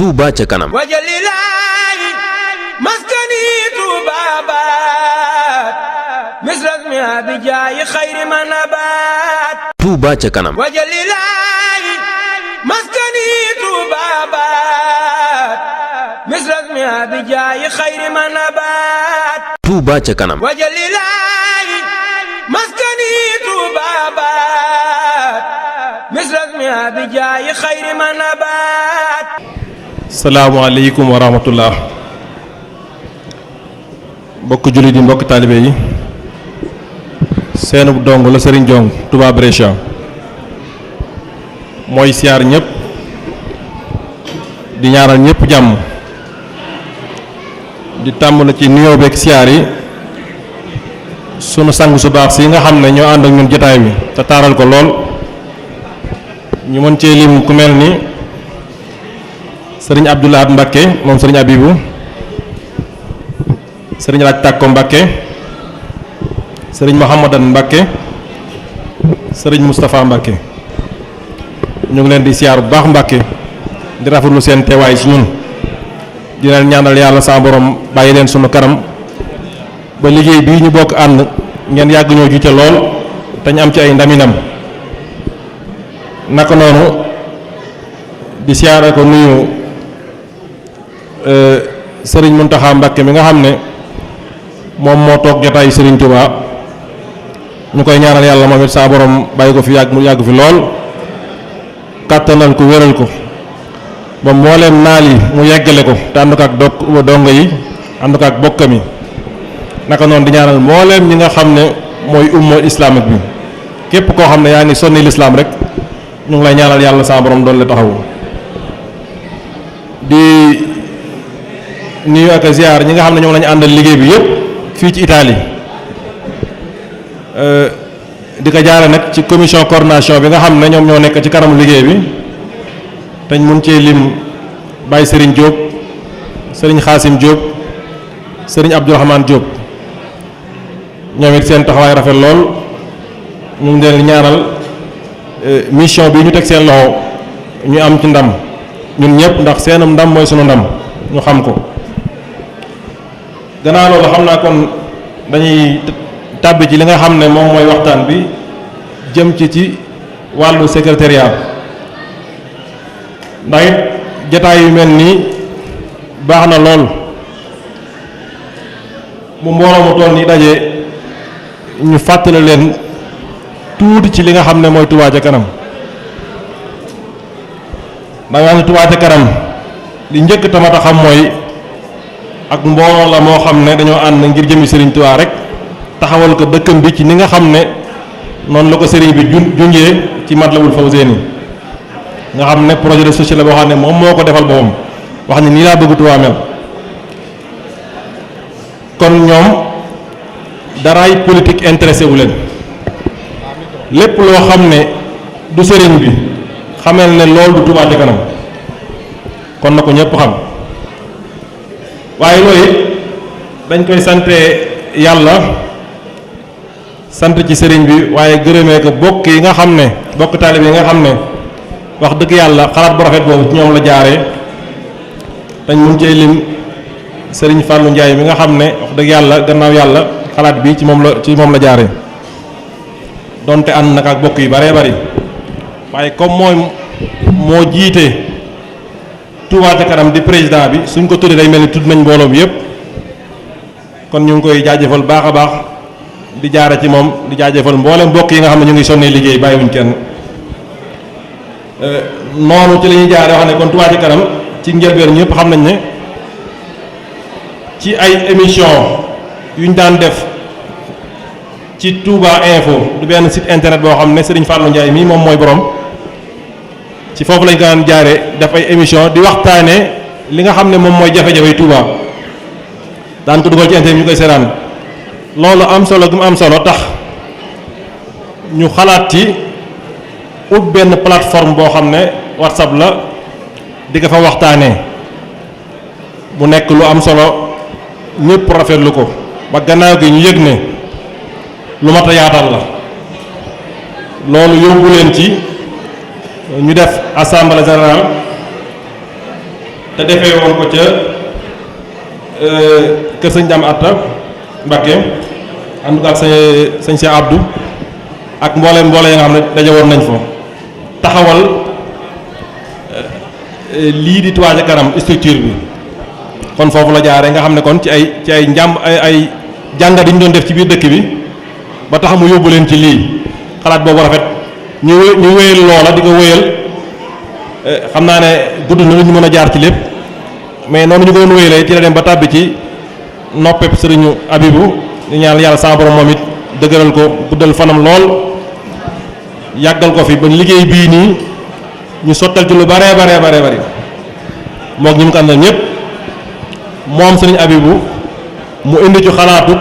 Touba ca kanam. wajalilaayi maskani tuubaabaat misras mi abijaayi xayri manabaat. Touba ca kanam. wajalilaayi maskani tuubaabaat misras mi abijaayi xayri manabaat. Touba ca kanam. wajalilaayi maskani tuubaabaat misras mi abijaayi xayri manabaat. salaamaaleykum wa rahmatullah. mbokk jullit yi, mbokk taalibe yi, seenu dong la Serigne Diong Touba Brescia mooy siyaar ñëpp di ñaanal ñëpp jàmm, di tàmbali ci nuyoo beeg siyaar yi sunu sang su baax si nga xam ne ñoo ànd ak ñun jotaay bi te taaral ko lool. ñu mën cee lim ku mel ni sëriñ Abdoulahat Mbakke moom sëriñ Abibu, sëriñ Laaj Tàkko Mbakke, sëriñ Mouhamadan Mbakke, sëriñ Moustapha Mbakke. ñu ngi leen di siyaar bu baax Mbakke, di rafetlu seen teewaay ci ñun, di leen ñaanal yàlla sa borom bàyyi leen sunu kanam ba liggéey bii ñu bokk ànd ngeen yàgg ñoo jiite lool te ñu am ci ay ndaminam. naka noonu di siyaare ko nuyu sëriñ Muntaxa Mbàkke mi nga xam ne moom moo toog jotaayu sëriñ Touba, ñu koy ñaanal yàlla moom it saa borom bàyyi ko fi yàgg mu yàgg fi lool, kàttanal ko wéral ko ba mbooleem naal yi mu yeggale ko te ànd ko ak dongo yi, ànd ko ak bokkam yi. naka noonu di ñaanal mbooleem ñi nga xam ne mooy umma islamique bi, képp koo xam ne yaa ngi sonni lislaam rek ñu ngi lay ñaanal yàlla saa borom doon la taxawu. di nuyu ak ziar ñi nga xam ne ñoom lañu àndal liggéey bi yëpp fii ci Italie, di ko jaare nag ci commission coordination bi nga xam ne ñoom ñoo nekk ci kanamu liggéey bi, teñ mun cee lim Baye Serigne Diop, Serigne Xaasim Diop, Serigne Abdourahmane Diop. ñoom it seen taxawaay rafet lool, ñu ngi leen ñaanal mission bi ñu teg seen loxo ñu am ci ndam ñun ñëpp, ndax seenam ndam mooy sunu ndam, ñu xam ko. gannaaw loolu xam naa kon dañuy tàbbi ci li nga xam ne moom mooy waxtaan bi jëm ci wàllu secrétariat, ndax it jataay yu mel nii baax na lool mu mbooloo mu toll nii daje ñu fàttali leen tuuti ci li nga xam ne mooy Touba ca kanam. da nga ne Touba ca kanam li njëkk tamit a xam mooy ak mbooloo la moo xam ne dañoo ànd ngir jëmi Serigne Touba rek taxawal ko dëkkam bi ci ni nga xam ne noonu la ko Serigne bi junjee ci Matlabul Fawzeyni, nga xam ne projet de société la boo xam ne moom moo ko defal boppam, wax ne nii laa bëgg Touba mel. kon ñoom daraay politique intéressé wu leen, lépp loo xam ne du sëriñ bi xamel ne loolu du Touba ca kanam, kon na ko ñëpp xam. waaye loolu it dañ koy sante yàlla, sant ci sëriñ bi, waaye gërëmee ko bokk yi nga xam ne bokk taalib yi nga xam ne wax dëgg yàlla xalaat bu rafet boobu ci ñoom la jaaree. dañ mun cee lim sëriñ Fallou Ndiaye mi nga xam ne wax dëgg yàlla gannaaw yàlla xalaat bi ci moom la jaaree, donte ànd nag ak bokk yu baree bari, waaye comme mooy moo jiite Touba ca kanam di président bi, suñ ko tuddee day mel ni tudd nañ mbooloo bi yëpp. kon ñu ngi koy jaajëfal baax a baax, di jaare ci moom di jaajëfal mboolem mbokk yi nga xam ne ñu ngi sonnee liggéey bàyyiwuñ kenn. noonu ci la ñuy jaare wax ne kon Touba ca kanam ci njëlbeen ñëpp xam nañ ne ci ay émission yuñ daan def ci Touba Info, du benn site internet boo xam ne Serigne Fallou Ndiaye mii moom mooy borom, ci foofu lañ ko daan jaare def ay émission di waxtaanee li nga xam ne moom mooy jafe-jafe Touba, daan ko dugal ci internet ñu koy seetaan. loolu am solo gu mu am solo tax ñu xalaat ci ut benn plateforme boo xam ne WhatsApp la, di ko fa waxtaanee mu nekk lu am solo, ñëpp rafetlu ko ba gannaaw gi ñu yëg ne lu mat a yaatal la. loolu yóbbu leen ci ñu def assemblée générale te defee woon ko ca kër sëñ Dame Atta Mbacké en tout cas sëñ Cheikh Abdou ak mboole ya nga xam ne daje woon nañ fa taxawal lii di Touba ca kanam structure bi kon foofu la jaaree nga xam ne kon ci ay ay jàngat yi ñu doon def ci biir dëkk bi ba tax mu yóbbu leen ci lii xalaat boobu rafet ñu wéyal loola di ko wéyal xam naa ne gudd na lu ñu mën a jaar ci lépp mais noonu ñu ko doon wéyalee ci la dem ba tàbbi ci noppeb sëriñu Abibu di ñaan yàlla sama borom moom it dëgëral ko guddal fanam lool yàggal ko fi ba liggéey bii nii ñu sottal ci lu bare bari mook ñi mu ko àndal ñëpp moom sëriñ Abibu mu indi ci xalaatu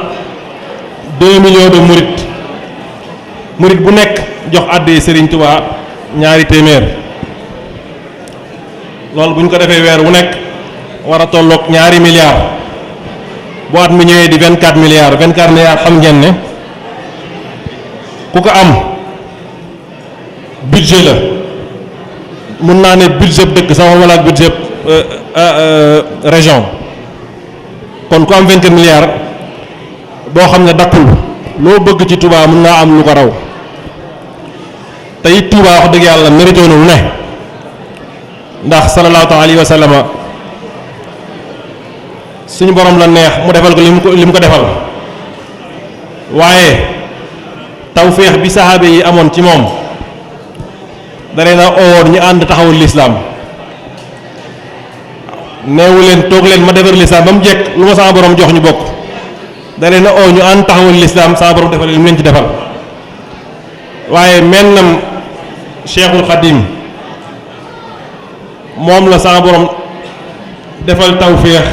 2 millions de murit bu nekk jox àddee sëriñ Touba ñaari téeméer loolu bu ñu ko defee weer wu nekk war a tolloog ñaari milliards bu at mi ñëwee di 24 milliards xam ngeen ne ku ko am budget la mun naa ne budget dëkk sama wala ak budget région kon ku am 24 milliards boo xam ne dakkul loo bëgg ci Touba mun naa am lu ko raw te it Touba wax dëgg yàlla mérité na lu ne ndax sallallahu alayhi wa sallam suñu borom la neex mu defal ko li mu ko defal waaye tawféex bi saxaabe yi amoon ci moom daree na owoon ñu ànd taxawul lislaam neewu leen toog leen ma defar lislaam ba mu jekk lu ma sama borom jox ñu bokk daree na oo ñu ànd taxawul lislaam sama borom defal li mu leen ci defal waaye mennam Cheikhul Khadim moom la sama borom defal tawféex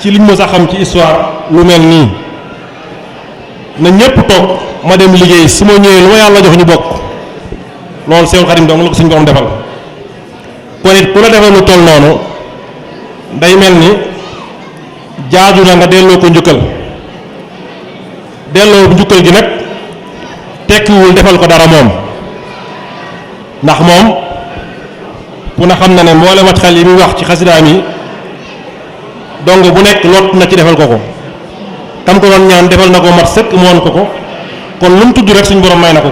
ci liñ mës a xam ci histoire lu mel nii na ñépp toog ma dem liggéey su ma ñëwee lu ma yàlla jox ñu bokk loolu Cheikhul Khadim dong la ko suñu borom defal kon it ku la defal lu toll noonu day mel ni jaaju na nga delloo ko njukkal delloo njukkal gi nag tekkiwul defal ko dara moom ndax moom ku ne xam na ne mboolem wat xel yi muy wax ci xasidaam yi dong bu nekk lot na ci defal ko tam ko doon ñaan defal na ko mat sëkk moon ko kon lu mu tudd rek suñu borom may na ko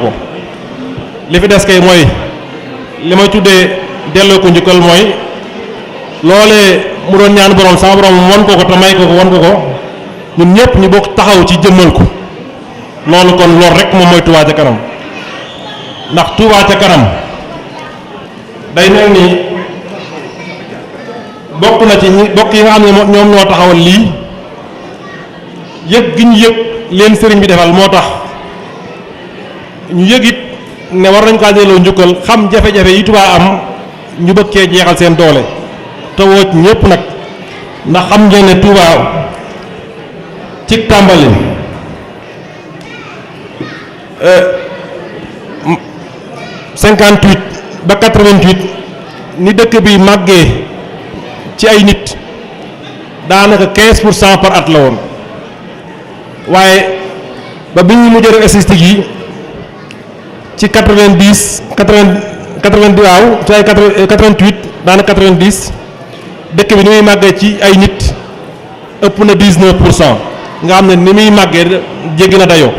li fi des kay mooy li may tuddee delloo ko njukkal mooy loolee mu doon ñaan borom sama borom won ko te may ko won ko ñun ñëpp ñu bokk taxaw ci jëmmal ko loolu kon loolu rek moom mooy Touba ca kanam ndax Touba ca kanam day mel ni bokk na ci bokk yi nga xam ne ñoom ñoo taxawal lii yëg gi ñu yëg leen sëriñ bi defal moo tax ñu yëg it ne war nañ ko delloo njukkal xam jafe-jafe yi Touba am ñu bëgg cee jeexal seen doole te woo ci ñëpp nag ndax xam ngeen ne Touba ci tàmbali 58 ba 88 ni dëkk bi màggee ci ay nit daanaka 15% par at la woon waaye ba bi ñu mujjee def statistique yi ci 90 waaw ci ay 88 daanaka 90 dëkk bi ni muy màggee ci ay nit ëpp na 19% nga xam ne ni muy màggee jéggi na dayoo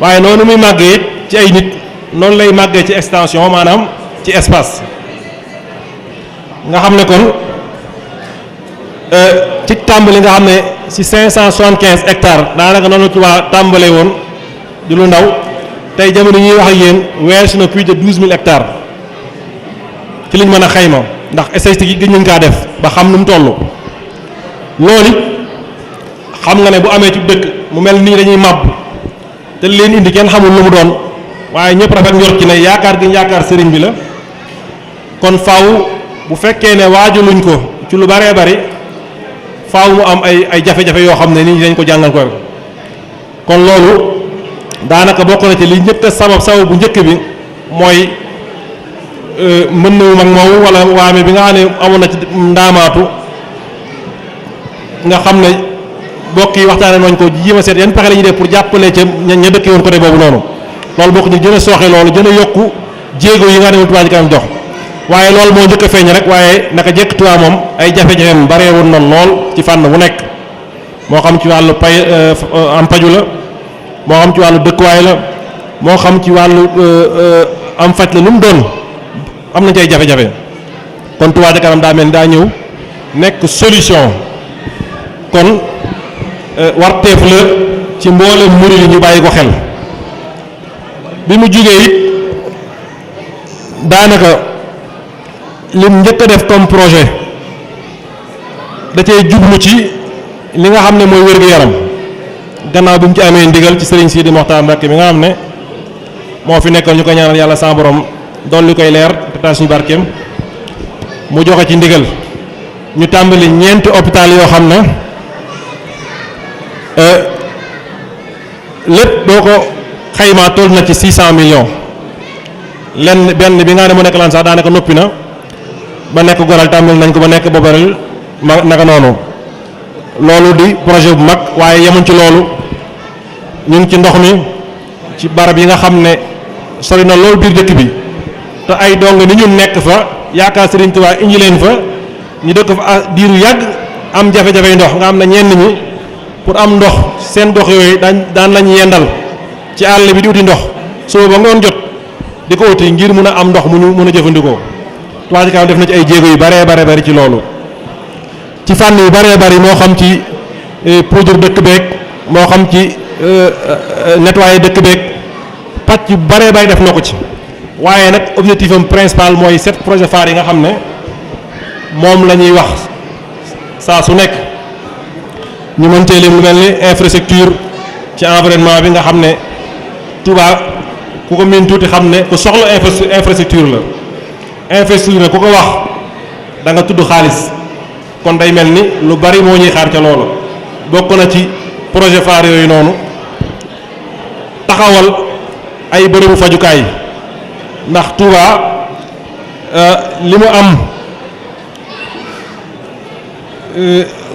waaye noonu muy màggee ci ay nit noonu lay màggee ci extension maanaam ci espace nga xam ne kon ci tàmbali nga xam ne ci 575 hectares daanaka noonu Touba tàmbalee woon di lu ndaw tey jamono ñuy wax ak yéen weesu na plus de 12000 hectares ci liñ mën a xayma ndax statistique yi gën nañ kaa def ba xam nu mu toll loolu xam nga ne bu amee ci dëkk mu mel nii dañuy màbb te leen indi kenn xamul lu mu doon waaye ñëpp rafet njort ci ne yaakaar gi yaakaar sëriñ bi la kon faaw bu fekkee ne waajuluñ ko ci lu baree bari faaw mu am ay jafe-jafe yoo xam ne nit ñi dañ ko jàngal ko kon loolu daanaka bokk na ci li njëkk a sabab bu njëkk bi mooy mën na mag moomu wala waame bi nga xam ne amoon na ci ndaamaatu nga xam ne bokk yi waxtaane nañ ko jéem a seet yan pexe la ñuy def pour jàppale ca ña dëkkee woon côté boobu noonu loolu bokk ñu gën a sooxe loolu gën a yokku jéego yi nga xam ne Touba ca kanam jox waaye loolu moo njëkk a feeñ rek waaye naka jekk Touba moom ay jafe-jafeem bare woon na lool ci fànn wu nekk moo xam ci wàllu am paju la moo xam ci wàllu dëkkuwaay la moo xam ci wàllu am faj la lu mu doon am na ci ay jafe-jafe kon Touba ca kanam daa mel ni daa ñëw nekk solution kon warteef la ci mboolem murid yi ñu bàyyi ko xel bi mu jugee it daanaka lim njëkk a def comme projet da cay jublu ci li nga xam ne mooy wér-gu-yaram gannaaw bi mu ci amee ndigal ci Serigne Sidi Mokhtar Mbacké mi nga xam ne moo fi nekkoon ñu ko ñaanal yàlla sa borom dolli koy leer te taal suñu barkeem mu joxe ci ndigal ñu tàmbali ñeenti hôpital yoo xam ne lépp boo ko xaymaa toll na ci 600 millions lenn benn bi nga ne mu nekk lan sax daanaka noppi na ba nekk goral tàmbali nañ ko ba nekk bobareel ma naka noonu loolu di projet bu mag waaye yemuñ ci loolu ñu ngi ci ndox mi ci barab yi nga xam ne sori na loolu biir dëkk bi te ay dong ni ñu nekk fa yaakaar Serigne Touba indi leen fa ñu dëkk fa diiru yàgg am jafe-jafe ndox nga xam ne ñenn ñi pour am ndox seen dox yooyu daan lañu yendal ci àll bi di uti ndox suba ba ngoon jot di ko uti ngir mun a am ndox mu ñu mun a jëfandikoo Touba ca kanam def na ci ay jéego yu bare bari ci loolu ci fànn yu bare bari moo xam ci poudre dëkk beeg moo xam ci nettoyer dëkk beeg pàcc yu bare bari def na ko ci waaye nag objectif am principal mooy 7 projets phares yi nga xam ne moom la ñuy wax saa su nekk ñu mën cee lim lu mel ni infrastructure ci environnement bi nga xam ne Touba ku ko miin tuuti xam ne ku soxla infrastructure la infrastructure ku ko wax da nga tudd xaalis kon day mel ni lu bari moo ñuy xaar ca loolu bokk na ci projet phare yooyu noonu taxawal ay bërëbu fajukaay ndax Touba li mu am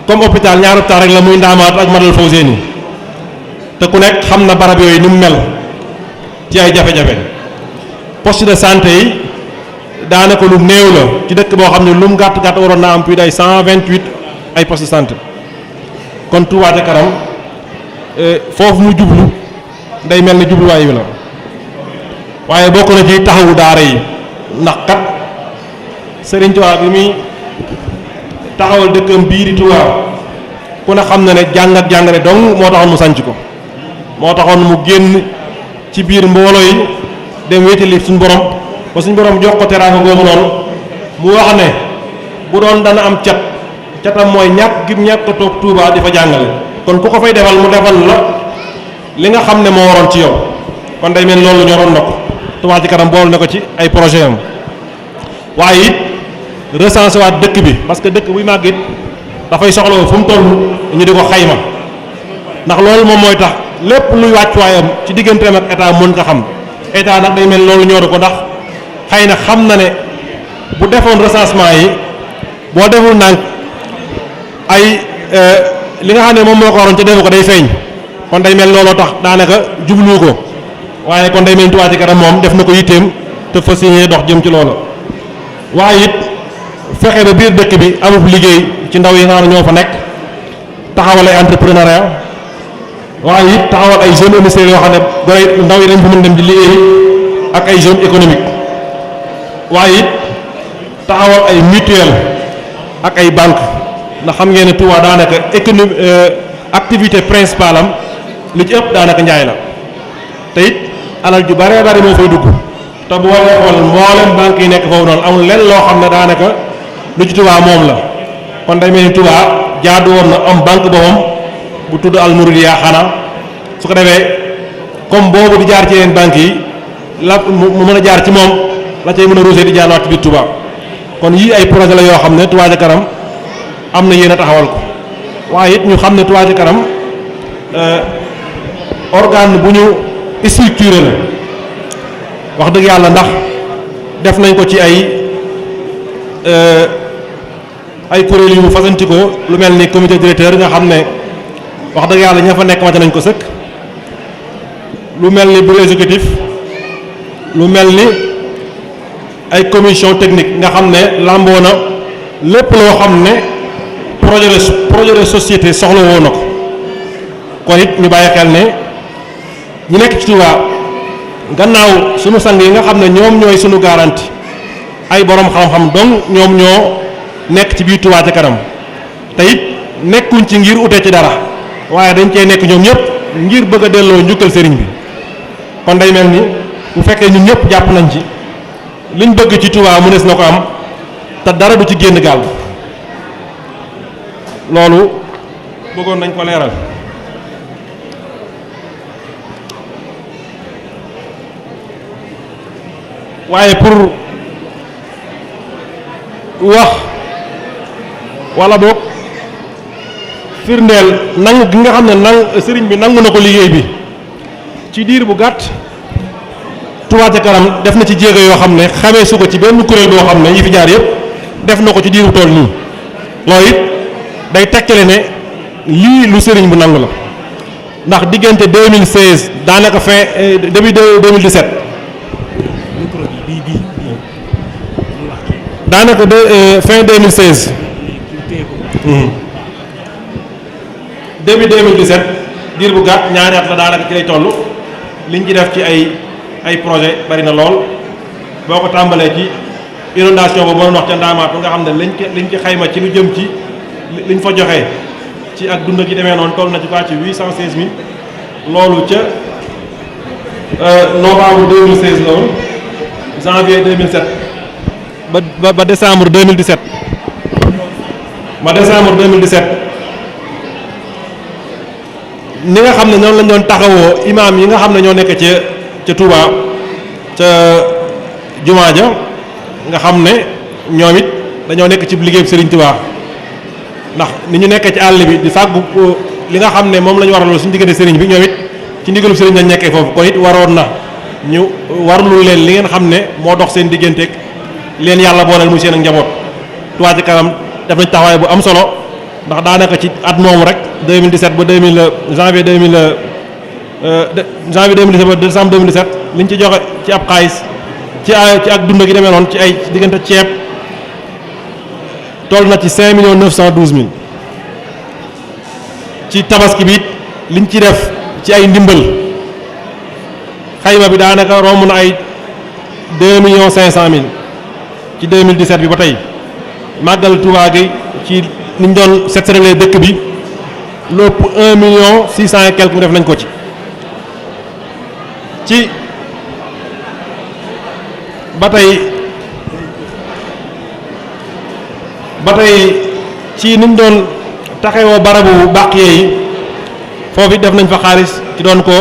comme hôpital ñaar hôpital rek la muy Ndaamaatu ak Matlaboul Fawzeyni te ku nekk xam na barab yooyu ni mu mel ci ay jafe-jafe poste de santé yi daanaka lu néew la ci dëkk boo xam ne lu mu gàtt waroon naa am plus day 128 ay poste de santé kon Touba ca kanam foofu mu jublu day mel ni jubluwaay wi la waaye bokk na ci taxawu daara yi ndax kat Serigne Touba bi muy taxawal dëkkam bii di Touba ku ne xam na ne jàng ak jàngale dong moo taxoon mu sanc ko moo taxoon mu génn ci biir mbooloo yi dem wéetali suñu borom ba suñu borom jox ko teraanga googu noonu mu wax ne bu doon dana am catam mooy ñàkk a toog Touba di fa jàngale kon ku ko fay defal mu defal la li nga xam ne moo waroon ci yow kon day mel loolu ñoroon na ko Touba ci kanam bool na ko ci ay projet am waaye it recensé waat dëkk bi parce que dëkk buy màgg it dafay soxla fu mu toll ñu di ko xayma ndax loolu moom mooy tax lépp luy wàccuwaayam ci digganteem ak état mën ko xam état nag day mel loolu ñoru ko ndax xëy na xam na ne bu defoon recensement yi boo deful nag ay li nga xam ne moom moo ko waroon ca defu ko day feeñ kon day mel looloo tax daanaka jublu ko waaye kon day mel Touba ci kanam moom def na ko yitteem te fas yéene dox jëm ci loolu waaye it fexe ba biir dëkk bi amul liggéey ci ndaw yi nga xam ne ñoo fa nekk taxawal ay entrepreneuriat waaye it taxawal ay zones industrielles yoo xam ne gone ndaw yi dañ fa mën dem di liggéey ak ay zone économique waaye it taxawal ay mutuelle ak ay banque ndax xam ngeen ne Touba daanaka économie activité principale am li ci ëpp daanaka njaay la te it alal ju bare bari moo fay dugg te bu war a xool mboolem banque yi nekk foofu noonu amul lenn loo xam ne daanaka lu ci Touba moom la kon day mel ni Touba jaadu woon na am banque boppam bu tudd Al Mouridiya xanaa su ko defee comme boobu di jaar ci yeneen banques yi la mu mën a jaar ci moom la cay mën a ruusee di jaarwaat ci biir Touba kon yii ay projet la yoo xam ne Touba ca kanam am na yéen a taxawal ko waaye it ñu xam ne Touba ca kanam organe bu ñu structuré la wax dëgg yàlla ndax def nañ ko ci ay kuréel yu fasantikoo lu mel ni comité directeur nga xam ne wax dëgg yàlla ña fa nekk mate nañ ko sëkk lu mel ni bureau exécutif lu mel ni ay commission technique nga xam ne làmboo na lépp loo xam ne projet de société soxla woo na ko kon it ñu bàyyi xel ne ñu nekk ci Touba gannaaw sunu sang yi nga xam ne ñoom ñooy sunu garanti ay borom xam-xam donc ñoom ñoo nekk ci biir Touba ca kanam te it nekkuñ ci ngir ute ci dara waaye dañ cee nekk ñoom ñëpp ngir bëgg a delloo njukkal sëriñ bi kon day mel ni bu fekkee ñun ñëpp jàpp nañ ci liñ bëgg ci Touba mënees na ko am te dara du ci génn gaal loolu bëggoon nañ ko leeral. waaye pour wax wala boog firndeel nangu gi nga xam ne sëriñ bi nangu na ko liggéey bi ci diir bu gàtt Touba ca kanam def na ci jéego yoo xam ne xamee su ko ci benn kuréel boo xam ne yi fi jaar yëpp def na ko ci diir bu toll nii loolu it day tekkale ne lii lu sëriñ bu nangu la ndax diggante 2016 daanaka fin début 2017 daanaka fin 2016 début 2017 diir bu gàtt ñaari at la daanaka ci lay toll liñ ci def ci ay projet bari na lool boo ko tàmbalee ci inondation boobu doon wax ca Ndaamaatu nga xam ne liñ ci xayma ci lu jëm ci liñ fa joxe ci ak dund gi demee noonu toll na ci quoi ci 816000 loolu ca novembre 2016 la woon janvier 2007 ba décembre 2017 ni nga xam ne noonu lañ doon taxawoo imaam yi nga xam ne ñoo nekk ca Touba ca jumaa ja nga xam ne ñoom it dañoo nekk ci liggéeyu Serigne Touba ndax ni ñu nekkee ci àll bi di fàggu li nga xam ne moom la ñu waraloon suñu diggante Serigne bi ñoom it ci ndigalu Serigne lañ nekkee foofu kon it waroon na ñu warlu leen li ngeen xam ne moo dox seen digganteeg leen yàlla booleel muy seen ak njaboot. Touba ca kanam def nañ taxawaay bu am solo ndax daanaka ci at moomu rek 2017 ba janvier 2017 ba décembre 2017 liñ ci joxe ci ab xaalis ci ak dund gi demee noonu ci ay diggante ceeb toll na ci 5,912,000 ci tabaski bi liñ ci def ci ay ndimbal xayma bi daanaka romb na ay 2,500,000 ci 2017 bi ba tey màggal Touba gi ci niñ doon set seetalee dëkk bi lépp 1,600,000 et quelque mu def nañ ko ci ba tey ci niñ doon taxawoo barabu bàqiye yi foofu it def nañ fa xaalis ci doon ko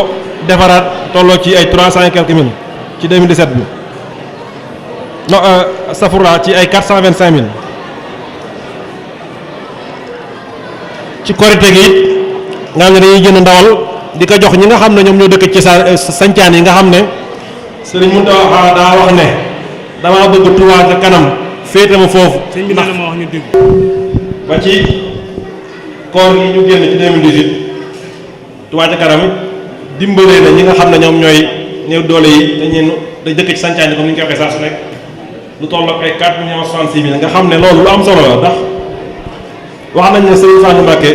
defaraat tolloo ci ay 300 et quelques mille ci 2017 bi non safura ci ay 425,000 ci korite gi it nga xam ne dañuy jënd ndawal di ko jox ñi nga xam ne ñoom ñoo dëkk ci sancaan yi nga xam ne Sëriñ Mountakha daa wax ne damaa bëgg Touba ca kanam féete ma foofu ndax ba ci koor gi ñu génn ci 2018 Touba ca kanam dimbalee na ñi nga xam ne ñoom ñooy néew doole yi dañ dëkk ci sancaan yi comme ni ñu koy waxee saa su nekk lu toll ak ay 4,66,000 nga xam ne loolu lu am solo la ndax wax nañ ne Serigne Fallou Mbacké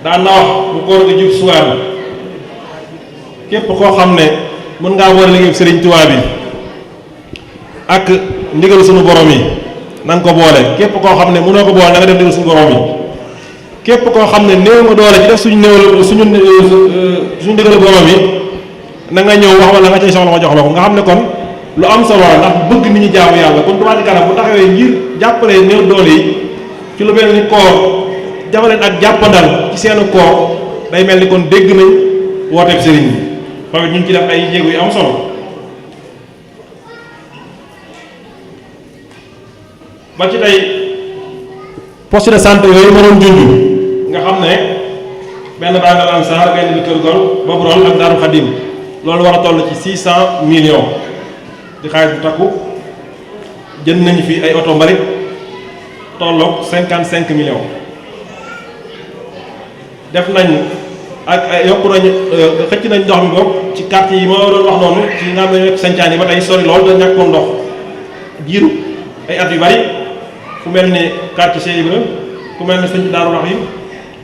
daan na wax bu koor gi jub suwaan képp koo xam ne mën ngaa war a liggéey Serigne Touba bi ak ndigal suñu borom yi na nga ko boole képp koo xam ne mënoo ko boole na nga def ndigal suñu borom yi képp koo xam ne néew nga doole ci def suñu ndigal borom yi na nga ñëw wax wala nga cay soxla ma jox la ko nga xam ne kon lu am solo la ndax bëgg nit ñi jaamu yàlla kon Touba ca kanam bu taxawee ngir jàppale néew doole yi ci lu mel ni koor jafaleen ak jàppandal ci seen koor day mel ni kon dégg nañ wooteeb sëriñ bi foofu ñu ngi ci def ay jéego yu am solo ba ci tey poste de santé yooyu ma doon junj nga xam ne benn baa nga Lansar benn bi Kër Gol boobu rool ak Daaru Xadim loolu war a toll ci 600 millions di xaalis bu takku jënd nañu fi ay oto mbalit tolloog 55 millions def nañ ak yokku nañ xëcc nañ ndox mi bopp ci quartier yi ma doon wax noonu ci nga xam ne sancaan yi ba tey sori lool da ñàkkoon ndox jiiru ay at yu bari ku mel ni quartier Cheikh Ibra ku mel ni sëñ Daaru Rahim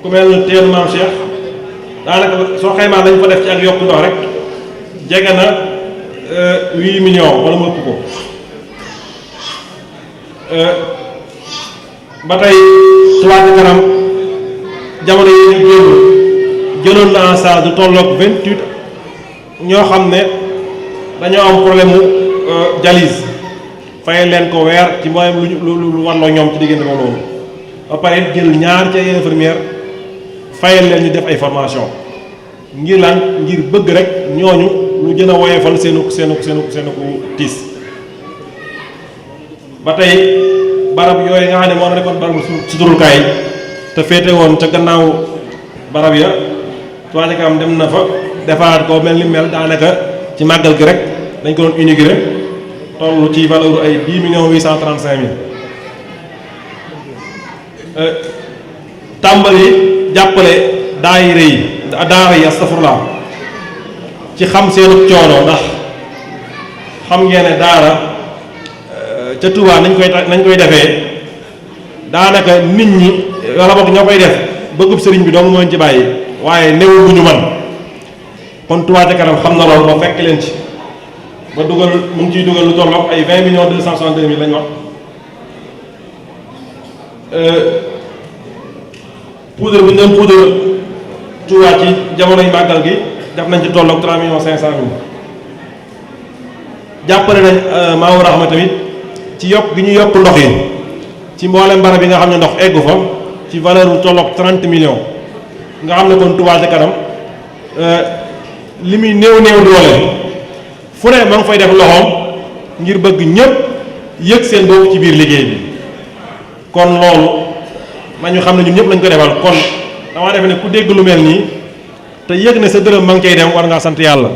ku mel ni teenu Maam Cheikh daanaka soo xaymaa lañ fa def ci ak yokk ndox rek jege na 8 millions wala mu ëpp ko ba tey Touba Ca Kanam jamono yi ñu jëloon na en charge du tolloog 28 ñoo xam ne dañoo am problème mu dialyse fayal leen ko weer ci mboolem lu warloo ñoom ci diggante moom loolu ba pare jël ñaar ci ay infirmière fayal leen ñu def ay formation ngir lan ngir bëgg rek ñooñu lu gën a woyefal seenu tiis ba tey barab yooyu nga xam ne moo nekkoon barabu suturukaay te féete woon ca gannaaw barab ya Touba Ca Kanam dem na fa defaraat ko mel ni mel daanaka ci màggal gi rek dañ ko doon inauguré toll ci valeur ay 10 millions 835 mille tàmbali jàppale daara yi astafurlaa ci xam seenu coono ndax xam ngeen ne daara ca Touba nañ koy defee daanaka nit ñi wala boog ñoo koy def bëggub sëriñ bi dong moo ci bàyyi waaye newul bu ñu man kon Touba Ca Kanam xam na loolu ba fekk leen ci ba dugal mu ngi ciy dugal lu tolloog ay 20 millions 262 mille lañ wax poudre bi ñu doon poudre Touba ci jamonoy màggal gi def nañ ci tolloog 3 millions 500 mille jàppale nañ Maawu Rahma tamit ci yokk gi ñu yokk ndox yi ci mboolem barab yi nga xam ne ndox eggu fa ci valeur bu tolloog 30 millions nga xam ne kon Touba Ca Kanam li muy néew doole fu ne ma ngi fay def loxoom ngir bëgg ñëpp yëg seen bopp ci biir liggéey bi kon loolu nañu xam ne ñun ñëpp lañ ko defal kon dama defe ne ku dégg lu mel nii te yëg ne sa dërëm ma ngi cay dem war ngaa sant yàlla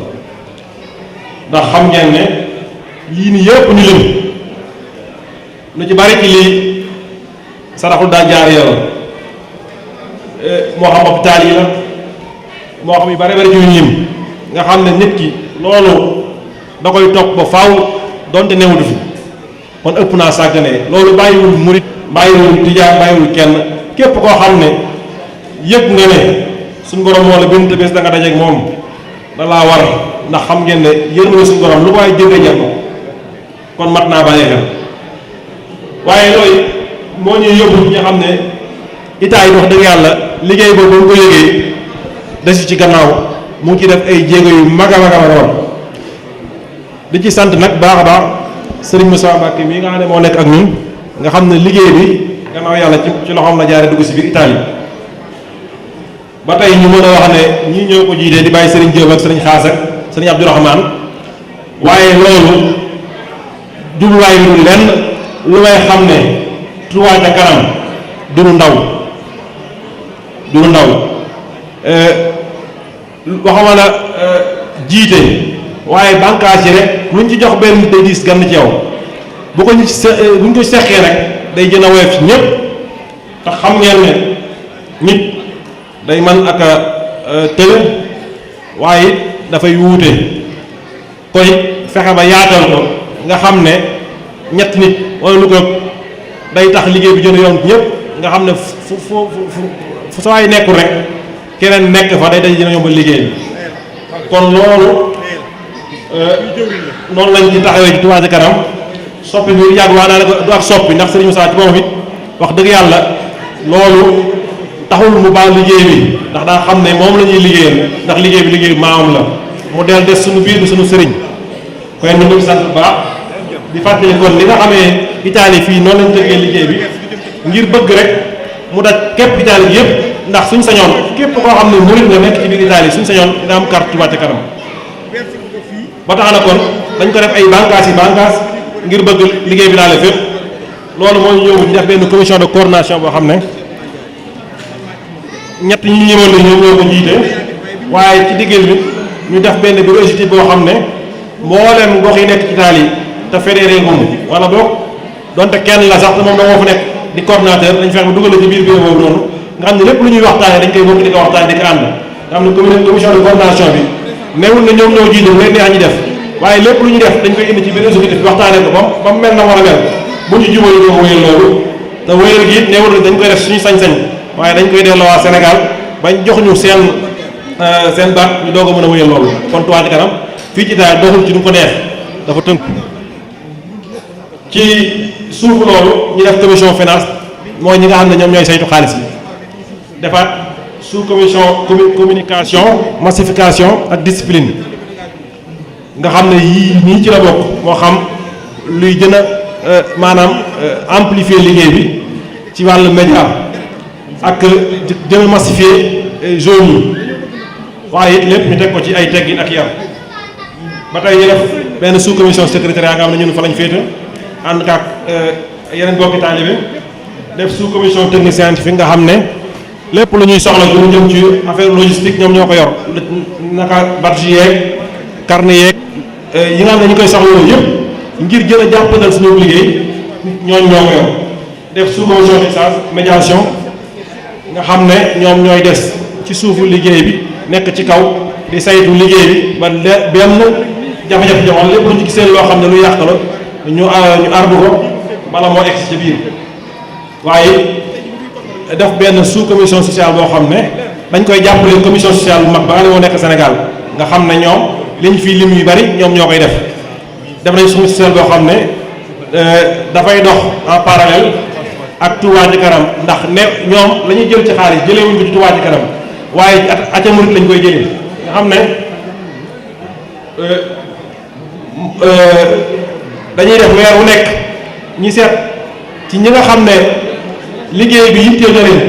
ndax xam ngeen ne lii nii yëpp ñu lim lu ci bari ci lii saraxul daa jaar yoon moo xam hôpital yi la moo xam yu bari ci ñu lim nga xam ne nit ki loolu da koy topp ba faaw donte newutu fi kon ëpp naa sàggane loolu bàyyiwul murit bàyyiwul tijaan bàyyiwul kenn képp koo xam ne yëg nga ne suñ borom moo la bind te bés da nga dajeeg moom da laa war ndax xam ngeen ne yërmande suñ borom lu ko waay jëndee jar ko kon mat naa bàyyi xel waaye loolu moo ñuy yóbbu ñu xam ne Italie wax dëgg yàlla liggéey boobu ba mu ko yëgee desu ci gannaaw mu ngi ci def ay jéego yu mag a woon di ci sant nag baax a baax Serigne Moussa Mbacke mii nga xam ne moo nekk ak ñun nga xam ne liggéey bi gannaaw yàlla ci loxoom la jaaree dugg si biir Italie ba tey ñu mën a wax ne ñii ñoo ko jiitee di bàyyi Serigne Diop ak Serigne Xaas ak Serigne Abdourahmane waaye loolu jubluwaay bi lenn lu may xam ne Touba Ca Kanam du lu ndaw waxuma la jiite waaye bànqaas yi rek luñ ci jox benn day diis gann ci yow buñ ko seqee rek day gën a woyof ci ñëpp te xam ngeen ne nit day man ak tële waaye dafay wuute koy fexe ba yaatal ko nga xam ne ñett nit wala lu ko day tax liggéey bi gën a yomb ñëpp nga xam ne fu sa waay nekkul rek keneen nekk fa day gën a yombal liggéey bi kon loolu noonu lañ ci taxawee ci Touba Ca Kanam soppi bi yàgg waa naa ne ko du ak soppi ndax Serigne Moussa ci moom it wax dëgg yàlla loolu taxul mu baal liggéey bi ndax daa xam ne moom la ñuy liggéeyal ndax liggéey bi liggéey maamam la mu del des suñu biir bi suñu sëriñ koy ñu ngi sant bu baax di fàttali kon li nga xamee Italie fii noonu lañ tëggee liggéey bi ngir bëgg rek mu daj képp Italie bi yëpp ndax suñ sañoon képp koo xam ne murid nga nekk ci biir Italie suñ sañoon dina am carte Touba Ca Kanam ba tax na kon dañ ko def ay bànqaas ngir bëgg liggéey bi daal fépp loolu moo ñu yóbbu ñu def benn commission de coordination boo xam ne ñett ñi ñëwoon na ñoo ko jiite waaye ci diggéel bi ñu def benn bureau exécutif boo xam ne mboolem gox yi nekk ci Italie te fédéré gum wala boog donte kenn la sax te moom da moo fa nekk di coordinateur dañ fexe ba dugal ci biir bureau boobu noonu nga xam ne lépp lu ñuy waxtaanee dañ koy bokk di ko waxtaan di ko ànd nga xam ne commission de coordination bi newul na ñoom ñoo jiite leen neex ñi def waaye lépp lu ñu def dañ koy indi ci biir exécutif bi waxtaanee ko ba mu mel na war a mel bu ñu jubóo ñu ko wéyal loolu te wéyal gi it neewul dañ koy def suñu sañ-sañ waaye dañ koy delloo waa Sénégal bañ jox ñu seen baat ñu doog a mën a wéyal loolu kon Touba Ca Kanam fii ci daal doxul ci du ko neex dafa tënk ci suuf loolu ñu def commission finance mooy ñi nga xam ne ñoom ñooy saytu xaalis bi defaat sous commission communication massification ak discipline nga xam ne yii nii ci la bokk moo xam luy gën a maanaam amplifier liggéey bi ci wàllu média ak gën a massifier zone yi waaye it lépp ñu teg ko ci ay teggin ak yar ba tey ñu def benn sous commission secrétariat nga xam ne ñun fa lañ féete ànd ak yeneen bokki taalibe def sous commission technique scientifique nga xam ne lépp lu ñuy soxla lu jëm ci affaire logistique ñoom ñoo ko yor naka badge yeeg carnet yeeg yi nga xam ne ñu koy soxla yooyu yëpp ngir gën a jàppandal suñu liggéey ñooñu ñoo ko yor def sous commission message médiation nga xam ne ñoom ñooy des ci suufu liggéey bi nekk ci kaw di saytu liggéey bi ba benn jafe-jafe joxoon lépp lu ci gisee loo xam ne lu yàq la ñu ardu ko bala moo egg ci biir waaye def benn sous commission sociale boo xam ne dañ koy jàppale commission sociale bu mag ba nga ne moo nekk Sénégal nga xam ne ñoom liñ fii lim yu bari ñoom ñoo koy def nañ sous sociale boo xam ne dafay dox en parallèle ak Touba Ca Kanam ndax ne ñoom la ñuy jël ci xaalis jëlee wuñ ko ci Touba Ca Kanam waaye aca murit lañ koy jëlee nga xam ne dañuy def weer wu nekk ñi seet ci ñi nga xam ne liggéey bi yitteel na leen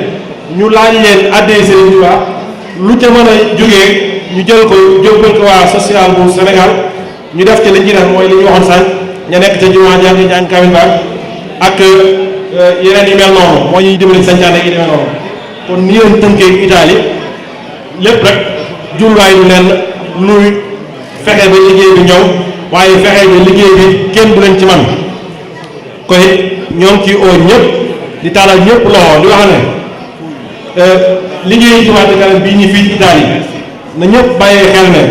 ñu laaj leen addee Serigne Touba lu ca mën a jógee ñu jël ko jóbbal ko waa social bu Sénégal ñu def ci li ñu def mooy li ñu waxoon sànq ña nekk ca jumaa ja di jàng kaamil ba ak yeneen yi mel noonu moo ñuy dimbali sañcaane yi demee noonu kon nii leen tënkee Italie lépp rek jubluwaay du leen luy fexe ba liggéey bi ñëw waaye fexe ba liggéey bi kenn du leen ci man koy ñoo ngi ciy oo ñëpp di taalal ñëpp loxo di wax ne liggéey Touba Ca Kanam bii ñu fii Italie na ñëpp bàyyee xel ne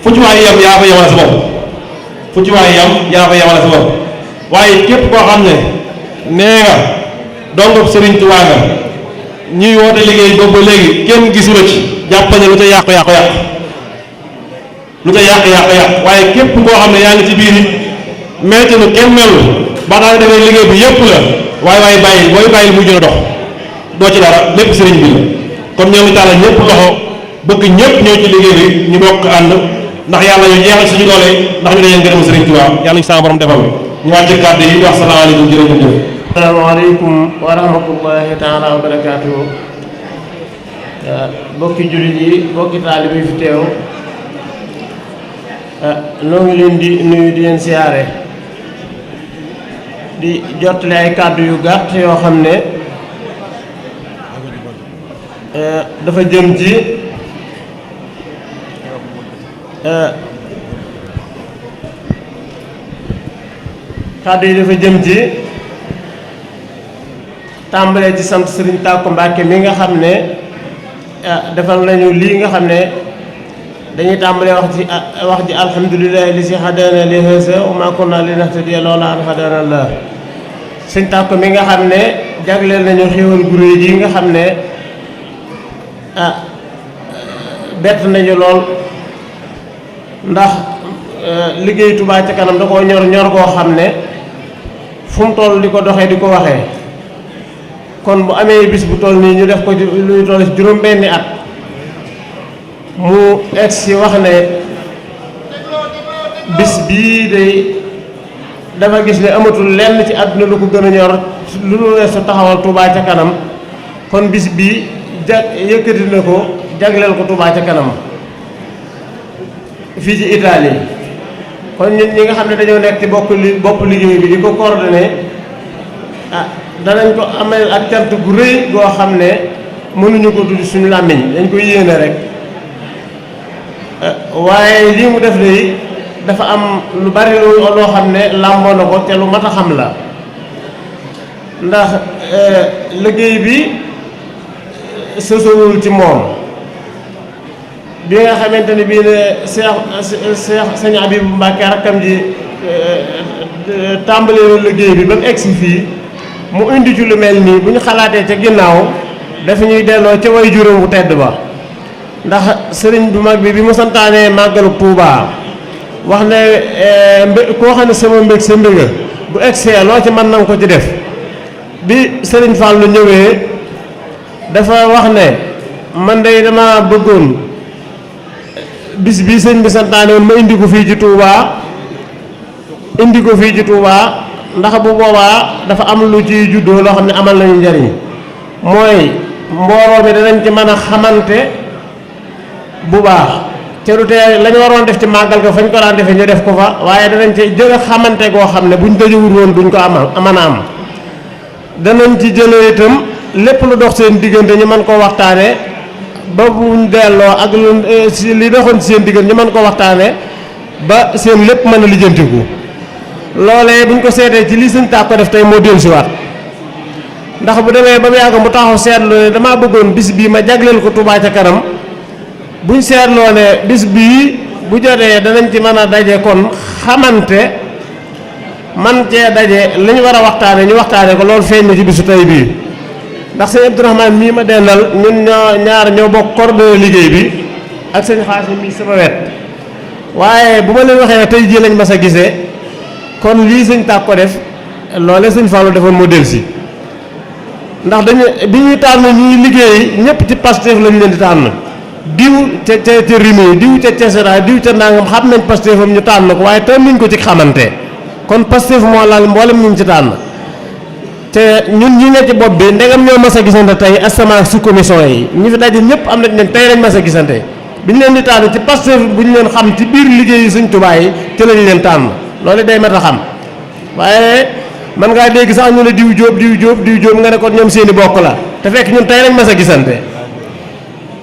fu ci waay yem yaa fa yemale sa bopp fu ci waay yem yaa fa yemale sa bopp waaye képp koo xam ne nee nga dongob Serigne Touba nga ñuy woote liggéey boobu ba léegi kenn gisu la ci jàpp ne lu ca yàqu waaye képp koo xam ne yaa ngi ci biir it metti nu kenn melu ba daal defee liggéey bi yëpp la waaye booy bàyyi muy gën a dox doo ci dara lépp sëriñ bi la kon ñoo ngi tàllal ñëpp loxo bëgg ñëpp ñëw ci liggéey bi ñu bokk ànd ndax yàlla ñu jeexal suñu doole ndax ñu dañeen ngërëm sëriñ Tuubaa yàlla ñu sama borom defal ñu wàcc kàddu yi di wax salaamaaleykum jërëjëf. asalaamaaleykum wa rahmatullahi taala wa barakaatuhu. bokki jullit yi bokki taalibe yi fi teew noo ngi leen di nuyu di leen siyaare di jottali ay kàddu yu gàtt yoo xam ne dafa jëm ci kàddu yi dafa jëm ci tàmbalee ci sant Sëriñ Tàkko Mbàkke mi nga xam ne defal nañu lii nga xam ne dañuy tàmbalee wax ji alhamdulillahi li si hadana li hasa wa ma kunna linahtadiya lawla an hadana Allah Sëriñ Tàkko mi nga xam ne jagleel nañu xéwal gu réy yi nga xam ne bett nañu lool ndax liggéey Touba Ca Kanam da koo ñor koo xam ne fu mu toll di ko doxee di ko waxee kon bu amee bis bu toll nii ñu def ko ci luy toll ci juróom-benni at mu egg si wax ne bis bii de dafa gis ne amatul lenn ci àdduna lu ko gën a ñor lu nu ne su taxawal Touba Ca Kanam kon bis bii yëkkati na ko jagleel ko Touba Ca Kanam fii ci Italie kon ñun ñi nga xam ne dañoo nekk ci bopp liggéey bi di ko coordonné danañ ko amee ak cant gu rëy goo xam ne mënuñu ko tudd suñu làmmiñ dañ ko yéene rek waaye lii mu def léegi dafa am lu bari loo xam ne làmboo na ko te lu mat a xam la ndax liggéey bi sësowul ci moom bi nga xamante ne bii ne Cheikh Sëñ Abibu Mbàkke rakkam ji tàmbalee liggéey bi ba mu egsi fii mu indi ci lu mel nii bu ñu xalaatee ca ginnaaw dafa ñuy delloo ca way juróom bu tedd ba ndax sëriñ bu mag bi mu santaanee màggalu Tuubaa wax ne koo xam ne sama mbég sa mbéga bu egsee loo ci mën nanga ko ci def bi sëriñ Fallu ñëwee dafa wax ne man day dama bëggoon bis bii sëñ bi santaane woon ma indi ko fii ci Tuubaa ndax bu boobaa dafa am lu ci juddoo loo xam ne amal nañu njariñ mooy mbooloo mi danañ ci mën a xamante bu baax te du tee la ñu waroon def ci màggal ko fañ ko daan defee ñu def ko fa waaye danañ ci jële xamante goo xam ne buñ dajewul woon duñ ko mën a am danañ ci jëlee itam lépp lu dox seen diggante ñu mën koo waxtaane ba buñ delloo ak li doxoon ci seen diggante ñu mën koo waxtaane ba seen lépp mën a lijjantiku loolee buñ ko seetee ci lii Sëñ Tàkko def tey moo dellusiwaat ndax bu demee ba mu yàgg mu taxaw seetlu ne damaa bëggoon bis bii ma jagleel ko Touba ca kanam buñ seetloo ne bis bii bu jotee danañ ci mën a daje kon xamante man cee daje li ñu war a waxtaane ñu waxtaane ko loolu feeñ na ci bisu tey bii ndax sëñ Abdourahmane mii ma dendal ñun ñoo bokk coordonné liggéey bi ak sëñ Xaasim mii sama wet waaye bu ma leen waxee ne tey jii lañ mas a gisee kon lii Sëñ Tàkko def loole Sëñ Fallu defoon moo dellusi ndax dañu bi ñuy tànn ñuy liggéey ñëpp ci Pastef lañu leen di tànn diw ca Rimi diw ca Cesera diw ca nangam xam nañ Pastefam ñu tànn ko waaye tànn nañ ko ci xamante kon Pastef moo laal mboolem ñu ci tànn te ñun ñi ne ci bopp bi ndegam ñoo mas a gisante tey asama sous commission yi ñi fi daje ñëpp am nañ leen tey lañ mas a gisante bi ñu leen di tànn ci Pastef bu ñu leen xam ci biir liggéey yi Sëñ Tuubaa yi ci lañ leen tànn loolu day mat a xam waaye man ngaa dégg sax ñu ne diw jóob nga ne kon ñoom seeni bokk la te fekk ñun tey lañ mas a gisante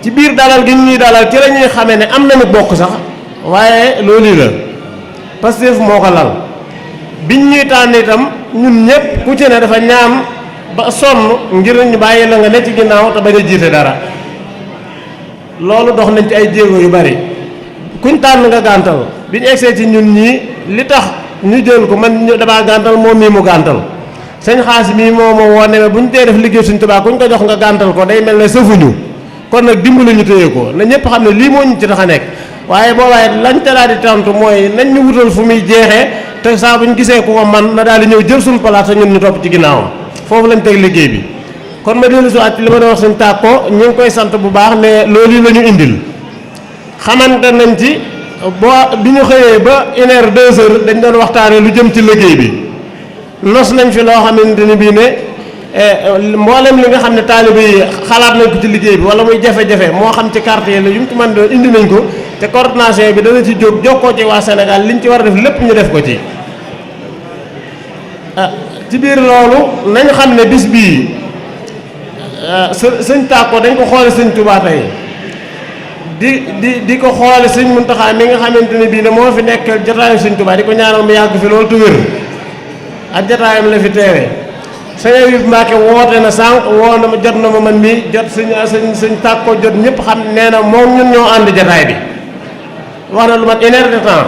ci biir dalal gi ñuy dalal ci la ñuy xamee ne am nañu bokk sax waaye loolu la Pastef moo ko lal biñ ñuy tànn itam ñun ñëpp ku ci ne dafa ñaan ba sonn ngir ñu bàyyi la nga ne ci ginnaaw te bañ a jiite dara loolu dox nañ ci ay jéego yu bari kuñ tànn nga gàntal bi ñu egsee ci ñun ñii li tax ñu jël ko man damaa gàntal moom mii mu gàntal sëñ Xaas mii moo ma woo ne bu ñu dee def liggéey Sëñ Tuubaa kuñ ko jox nga gàntal ko day mel ne sëfuñu kon nag dimbali ñu téye ko na ñëpp xam ne lii moo ñu ci tax a nekk waaye boobaay lañ te daal di tontu mooy nañ ñu wutal fu muy jeexee te saa bu ñu gisee ku ko man na daal di ñëw jël suñu palaat te ñun ñu topp ci ginnaawam foofu lañ teg liggéey bi kon ma dellu si waat ci li ma doon wax Sëñ Tàkko ñu ngi koy sant bu baax ne loolu la ñu indil xamante nañ ci boo bi ñu xëyee ba 1 heure 2 heures dañ doon waxtaanee lu jëm ci liggéey bi nos nañ fi loo xamante ni bii ne mboolem li nga xam ne taalibe yi xalaat nañ ko ci liggéey bi wala muy jafe-jafe moo xam ci quartier la yu mu ci mën doon indi nañ ko te coordination bi dana ci jóg jokkoo ci waa Sénégal liñ ci war a def lépp ñu def ko ci ci biir loolu nañ xam ne bis bii Sëñ Tàkko dañ ko xoole Sëñ Tuubaa tey di ko xoole Sëñ Muntaxaa mi nga xamante ne bii ne moo fi nekk jotaayu Sëñ Tuubaa di ko ñaanal mu yàgg fi loolu te wér ak jotaayam la fi teewee sëñ Abibu Mbàkke woote na sànq woo na ma jot na ma man mii jot sëñ Tàkko jot ñëpp xam nee na moom ñun ñoo ànd jotaay bi wax na lu mat 1 heure de temps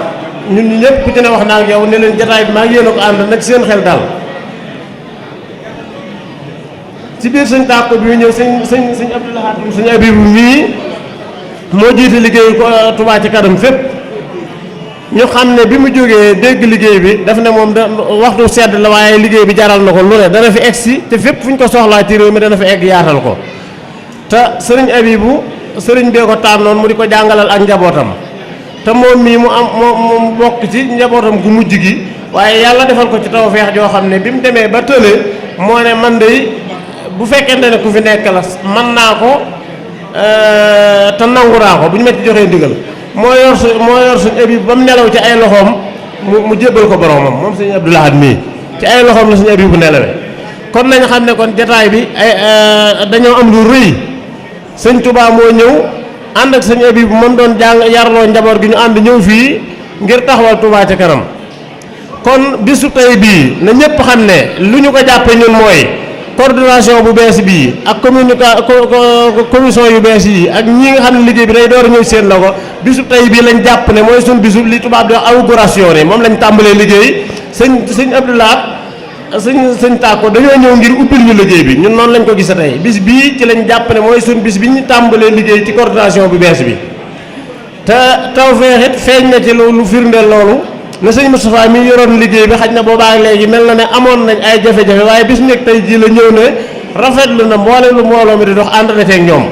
ñun ñi ñëpp ku ci ne wax naa ak yow ne leen jotaay bi maa ngi yéen a ko ànd nag seen xel dal ci biir Sëñ Tàkko bi ñëw sëñ Abdou Lahad sëñ Abibu mii moo jiite liggéey ko Touba ci kanam fépp ñu xam ne bi mu jógee dégg liggéey bi daf ne moom da waxtu sedd la waaye liggéey bi jaral na ko lu ne dana fi egg si te fépp fu ñu ko soxlaa ci réew mi dana fi egg yaatal ko te sëriñ Abibu sëriñ bee ko tànnoon mu di ko jàngalal ak njabootam te moom mii mu bokk ci njabootam gu mujj gi waaye yàlla defal ko ci tawfeex joo xam ne bi mu demee ba tële moo ne man de bu fekkente ne ku fi nekk la man naa ko te nangu naa ko bu ñu ma ci joxee ndigal moo yor suñ Abibu ba mu nelaw ci ay loxoom mu jébbal ko boromam moom sëñ Abdou Lahad mii ci ay loxoom la suñu Abibu nelawee kon nañ xam ne kon jataay bi dañoo am lu rëy sëñ Touba moo ñëw ànd ak sëñ Abibu moom doon yarloo njaboot gi ñu ànd ñëw fii ngir taxawal Touba ca kanam kon bisu tey bii na ñëpp xam ne lu ñu ko jàppe ñun mooy coordination bu bees bii ak commission yu bees yi ak ñi nga xam ne liggéey bi day door a ñëw seen la ko bisub tey bii lañ jàpp ne mooy suñ bisub li tubaab di wax inauguration ne moom lañ tàmbalee liggéey sëñ Abdoulaye sëñ Tàkko dañoo ñëw ngir ubbil ñu liggéey bi ñun noonu lañ ko gisa tey bis bii ci lañ jàpp ne mooy suñ bis bi ñu tàmbalee liggéey ci coordination bu bees bi te taw feexit feeñ na ci lu firndeel loolu na sëñ Moustapha mi yoroon liggéey bi xaj na boobaa léegi mel na ne amoon nañ ay jafe-jafe waaye bis nekk tey jii la ñëw ne rafetlu na mbooloo mi di dox ànd na teeg ñoom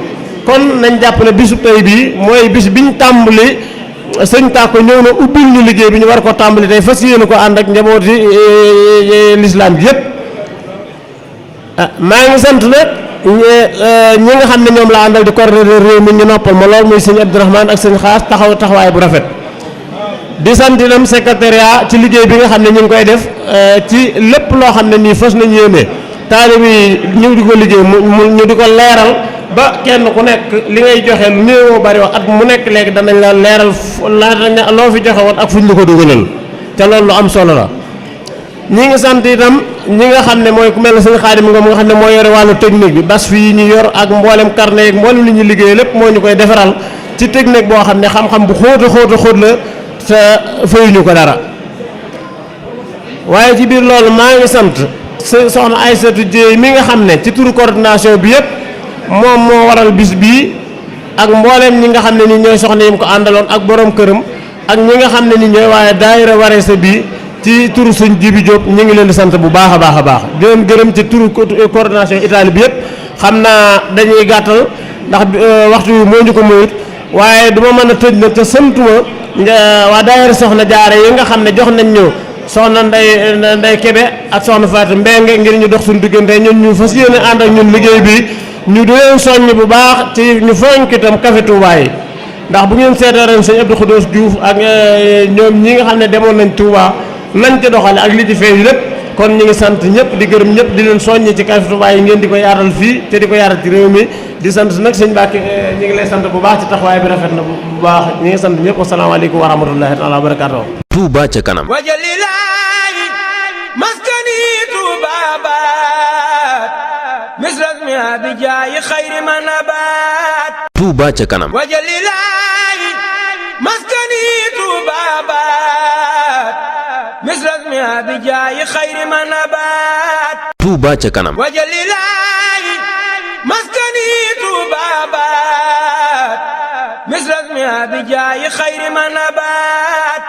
kon nañ jàpp ne bisu tey bii mooy bis biñ tàmbali sëñ Tàkko ñëw na ubbil ñu liggéey bi ñu war ko tàmbali tey fas yéene ko ànd ak njabooti lislaam bi yëpp maa ngi sant nag ñi nga xam ne ñoom la àndal di coordonnateur réew mi ñu noppal ma lool muy sëñ Abdourahmane ak sëñ Xaas taxawaay bu rafet di sant itam secrétariat ci liggéey bi nga xam ne ñu ngi koy def ci lépp loo xam ne nii fas nañ yéene taalib yi ñu di ko liggéey ñu di ko leeral ba kenn ku nekk li ngay joxe lu néewoo bari wax at mu nekk léegi danañ la leeral loo fi joxe woon ak fuñ la ko dugalal te loolu lu am solo la. ñi ngi sant itam ñi nga xam ne mooy ku mel ne sëñ Xaadim nga xam ne moo yore wàllu technique bi bas fii ñu yor ak mboolem carnet yeeg mboolem li ñuy liggéey lépp moo ñu koy defaral ci technique boo xam ne xam-xam bu xóot la te fayuñu ko dara waaye ci biir loolu maa ngi sant soxna Aïssatou Dieye mi nga xam ne ci turu coordination bi yëpp moom moo waral bis bii ak mbooleem ñi nga xam ne ni ñooy soxna yi mu ko àndaloon ak borom këram ak ñi nga xam ne ni ñooy waaye daayira Waresa bi ci turu sëñ Jibi Diop ñu ngi leen di sant bu baax a baax di leen gërëm ci turu coordination Italie bi yëpp xam naa dañuy gàttal ndax waxtu wi moo ñu ko moyut waaye du ma mën a tëj nag te santuma waa daayira soxna jaare yi nga xam ne jox nañ ñu soxna nday Kebe ak soxna Fatou Mbenge ngir ñu dox suñu diggante ñun ñu fas yéene ànd ak ñun liggéey bi ñu di leen soññ bu baax ci ñu fonk itam café Touba yi ndax bu ngeen seetee ren sëñ Abdou Khoudous Diouf ak ñoom ñi nga xam ne demoon nañ Touba nañ ca doxale ak li ci feeñ lépp kon ñu ngi sant ñëpp di gërëm ñëpp di leen soññ ci café Touba yi ngeen di ko yaatal fii te di ko yaatal ci réew mi di sant nag sëñ Mbàkke ñu ngi lay sant bu baax ci taxawaay bi rafet na bu baax ñu ngi sant ñëpp asalaamaaleykum wa rahmatullahi taala wa barakaatuh. Touba ca kanam. wajalilaayi maskani tuubaabaat misrasmi abijaayi xayri manabaat. Touba ca kanam. wajalilaayi maskani tuubaabaat misrasmi abijaayi xayri manabaat. Touba ca kanam. wajalilaayi maskani tuubaabaat misrasmi abijaayi xayri manabaat.